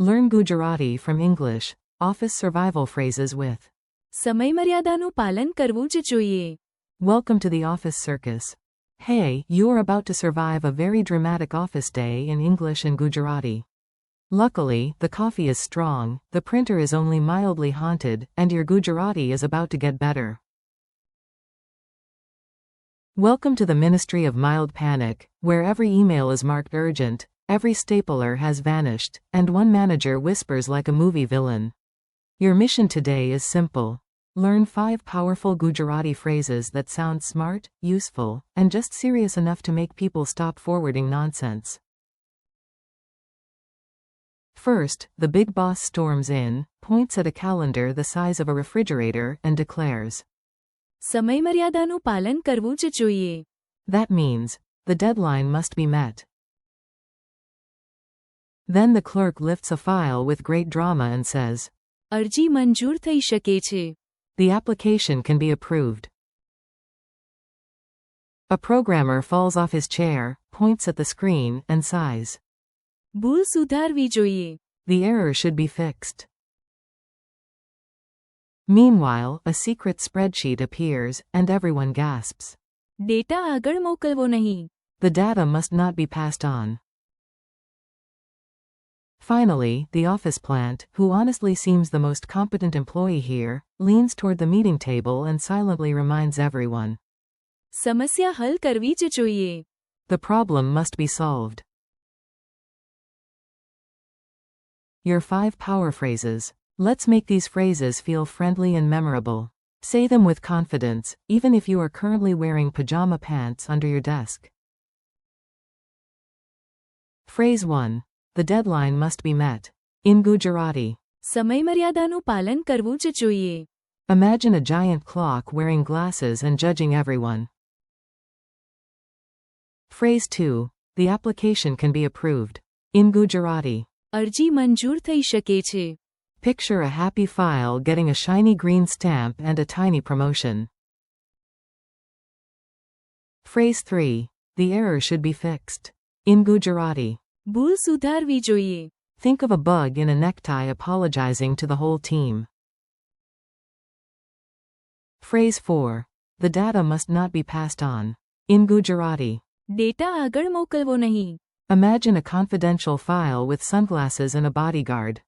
Learn Gujarati from English. Office survival phrases with. સમયમર્યાદાનું પાલન કરવું જ જોઈએ. Welcome to the office circus. Hey, you are about to survive a very dramatic office day in English and Gujarati. Luckily, the coffee is strong, the printer is only mildly haunted, and your Gujarati is about to get better. Welcome to the Ministry of Mild Panic, where every email is marked urgent, every stapler has vanished, and one manager whispers like a movie villain. Your mission today is simple. Learn 5 powerful Gujarati phrases that sound smart, useful, and just serious enough to make people stop forwarding nonsense. First, the big boss storms in, points at a calendar the size of a refrigerator, and declares. સમયમર્યાદાનું પાલન કરવું જ જોઈએ. That means, the deadline must be met. Then the clerk lifts a file with great drama and says. અરજી મંજૂર થઈ શકે છે. The application can be approved. A programmer falls off his chair, points at the screen, and sighs. ભૂલ સુધારવી જોઈએ. The error should be fixed. Meanwhile, a secret spreadsheet appears, and everyone gasps. Data આગળ મોકલવો નહીં. The data must not be passed on. Finally, the office plant, who honestly seems the most competent employee here, leans toward the meeting table and silently reminds everyone. સમસ્યા હલ કરવી જ જોઈએ. The problem must be solved. Your 5 power phrases. Let's make these phrases feel friendly and memorable. Say them with confidence, even if you are currently wearing pajama pants under your desk. Phrase 1. The deadline must be met. In Gujarati. સમયમર્યાદાનું પાલન કરવું જ જોઈએ. Imagine a giant clock wearing glasses and judging everyone. Phrase 2. The application can be approved. In Gujarati. અરજી મંજૂર થઈ શકે છે. Picture a happy file getting a shiny green stamp and a tiny promotion. Phrase 3. The error should be fixed. In Gujarati. ભૂલ સુધારવી જોઈએ. Think of a bug in a necktie apologizing to the whole team. Phrase 4. The data must not be passed on. In Gujarati. Data આગળ મોકલવો નહીં. Imagine a confidential file with sunglasses and a bodyguard.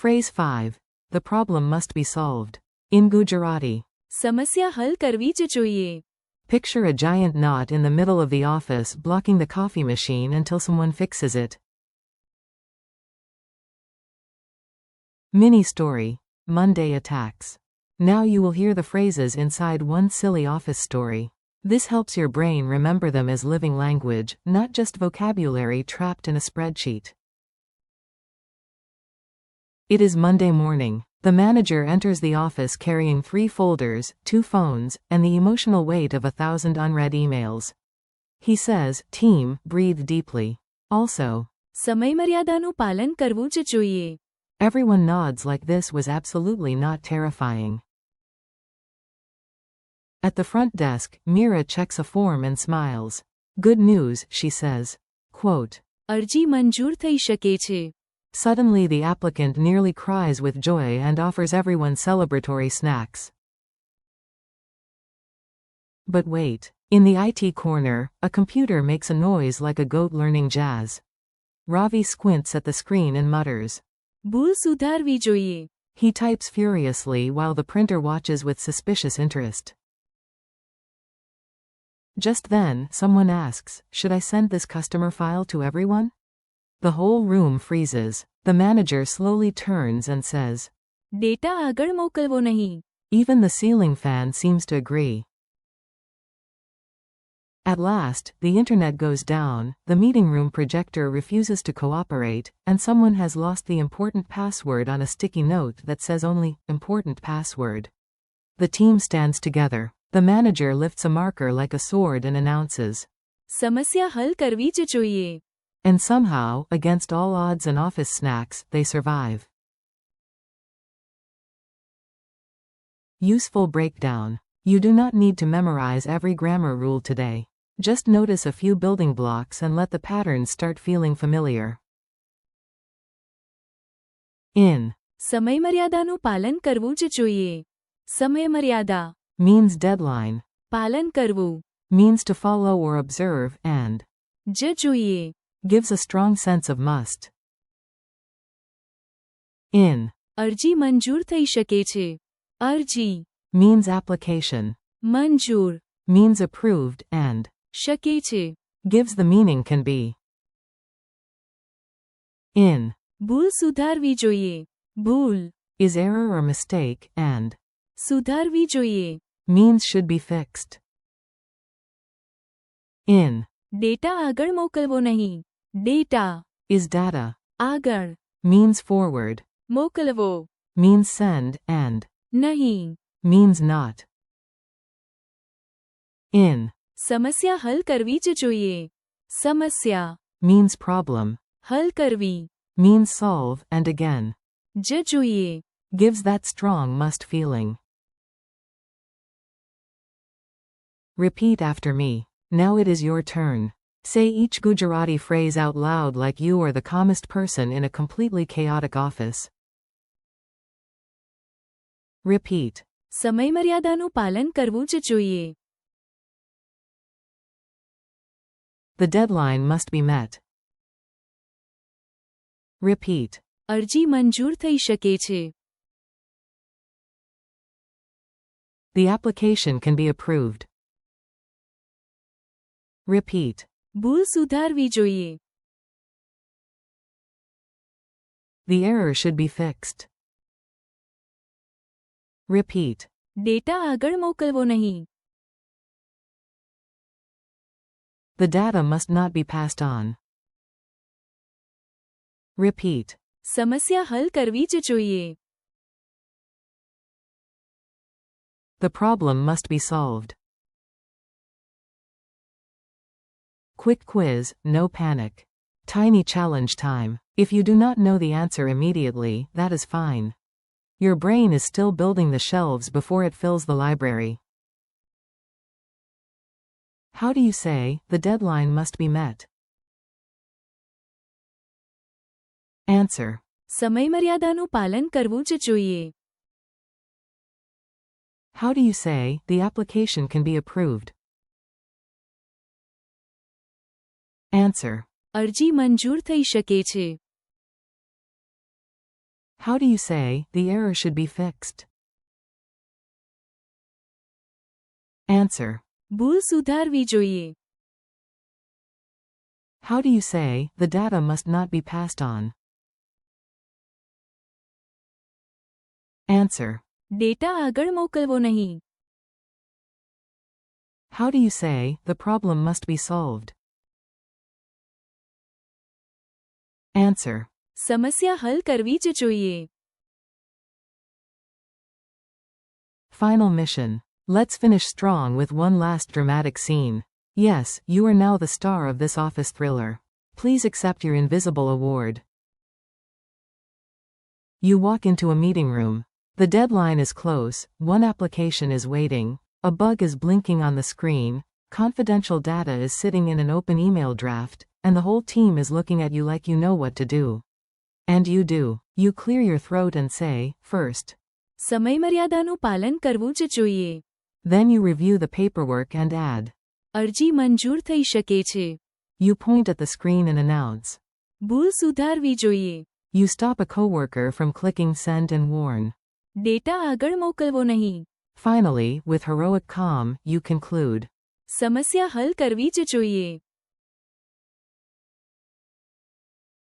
Phrase 5. The problem must be solved. In Gujarati. સમસ્યા હલ કરવી જ જોઈએ. Picture a giant knot in the middle of the office blocking the coffee machine until someone fixes it. Mini story. Monday attacks. Now you will hear the phrases inside one silly office story. This helps your brain remember them as living language, not just vocabulary trapped in a spreadsheet. It is Monday morning. The manager enters the office carrying 3 folders, 2 phones, and the emotional weight of 1,000 unread emails. He says, "Team, breathe deeply." Also, સમયમર્યાદાનું પાલન કરવું જ જોઈએ. everyone nods like this was absolutely not terrifying. At the front desk, Mira checks a form and smiles. Good news, she says. Quote. અરજી મંજૂર થઈ શકે છે. Suddenly the applicant nearly cries with joy and offers everyone celebratory snacks. But wait. In the IT corner, a computer makes a noise like a goat learning jazz. Ravi squints at the screen and mutters. ભૂલ સુધારવી જોઈએ. He types furiously while the printer watches with suspicious interest. Just then, someone asks, "Should I send this customer file to everyone?" The whole room freezes. The manager slowly turns and says, data આગળ મોકલવો નહીં. Even the ceiling fan seems to agree. At last, the internet goes down, the meeting room projector refuses to cooperate, and someone has lost the important password on a sticky note that says only, "Important password." The team stands together. The manager lifts a marker like a sword and announces. સમસ્યા હલ કરવી જ જોઈએ. And somehow, against all odds and office snacks, they survive. Useful breakdown. You do not need to memorize every grammar rule today. Just notice a few building blocks and let the patterns start feeling familiar. In સમયમર્યાદાનું પાલન કરવું જ જોઈએ. સમયમર્યાદા means deadline, પાલન કરવું means to follow or observe, and જ જોઈએ. gives a strong sense of must. In અરજી મંજૂર થઈ શકે છે. અરજી means application, મંજૂર means approved, and શકે છે. gives the meaning can be. In ભૂલ સુધારવી જોઈએ. ભૂલ is error or mistake, and સુધારવી જોઈએ. means should be fixed. In data આગળ મોકલવો નહીં. ડેટા is data, આગળ means forward, મોકલવો means send, and નહીં. means not. In સમસ્યા હલ કરવી જ જોઈએ. સમસ્યા means problem, હલ કરવી means solve, and again જ જોઈએ. gives that strong must feeling. Repeat after me. Now it is your turn. Say each Gujarati phrase out loud like you are the calmest person in a completely chaotic office. Repeat. સમયમર્યાદાનું પાલન કરવું જ જોઈએ. The deadline must be met. Repeat. અરજી મંજૂર થઈ શકે છે. The application can be approved. Repeat. ભૂલ સુધારવી જોઈએ. The error should be fixed. Repeat. Data આગળ મોકલવો નહીં. The data must not be passed on. Repeat. સમસ્યા હલ કરવી જ જોઈએ. The problem must be solved. Quick quiz, no panic. Tiny challenge time. If you do not know the answer immediately, that is fine. Your brain is still building the shelves before it fills the library. How do you say, the deadline must be met? Answer. સમયમર્યાદાનું પાલન કરવું જ જોઈએ. How do you say, the application can be approved? Answer. અરજી મંજૂર થઈ શકે છે. How do you say, the error should be fixed? Answer. ભૂલ સુધારવી જોઈએ. How do you say, the data must not be passed on? Answer. Data આગળ મોકલવો નહીં. How do you say, the problem must be solved? Answer. સમસ્યા હલ કરવી જ જોઈએ. Final mission. Let's finish strong with one last dramatic scene. Yes, you are now the star of this office thriller. Please accept your invisible award. You walk into a meeting room. The deadline is close, one application is waiting, a bug is blinking on the screen, confidential data is sitting in an open email draft, and the whole team is looking at you like you know what to do. And you do. You clear your throat and say, first. સમયમર્યાદાનું પાલન કરવું જ જોઈએ. Then you review the paperwork and add. અરજી મંજૂર થઈ શકે છે. You point at the screen and announce. ભૂલ સુધારવી જોઈએ. You stop a coworker from clicking send and warn. Data આગળ મોકલવો નહીં. Finally, with heroic calm, you conclude. સમસ્યા હલ કરવી જ જોઈએ.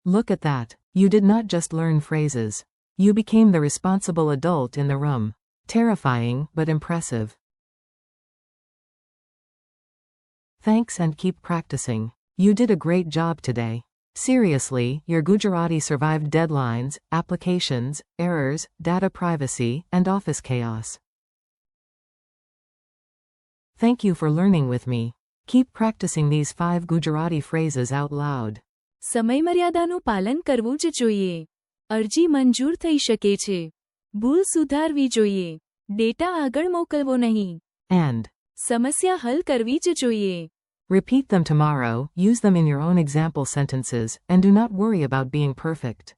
Look at that. You did not just learn phrases. You became the responsible adult in the room. Terrifying, but impressive. Thanks and keep practicing. You did a great job today. Seriously, your Gujarati survived deadlines, applications, errors, data privacy, and office chaos. Thank you for learning with me. Keep practicing these 5 Gujarati phrases out loud. સમયમર્યાદાનું પાલન કરવું જ જોઈએ. અરજી મંજૂર થઈ શકે છે. ભૂલ સુધારવી જોઈએ. ડેટા આગળ મોકલવો નહીં. And સમસ્યા હલ કરવી જ જોઈએ. repeat them tomorrow, use them in your own example sentences, and do not worry about being perfect.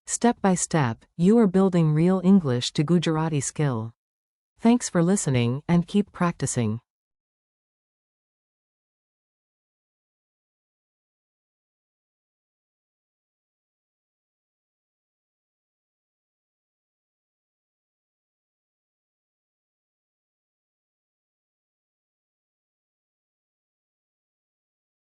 Step by step, you are building real English to Gujarati skill. Thanks for listening and keep practicing.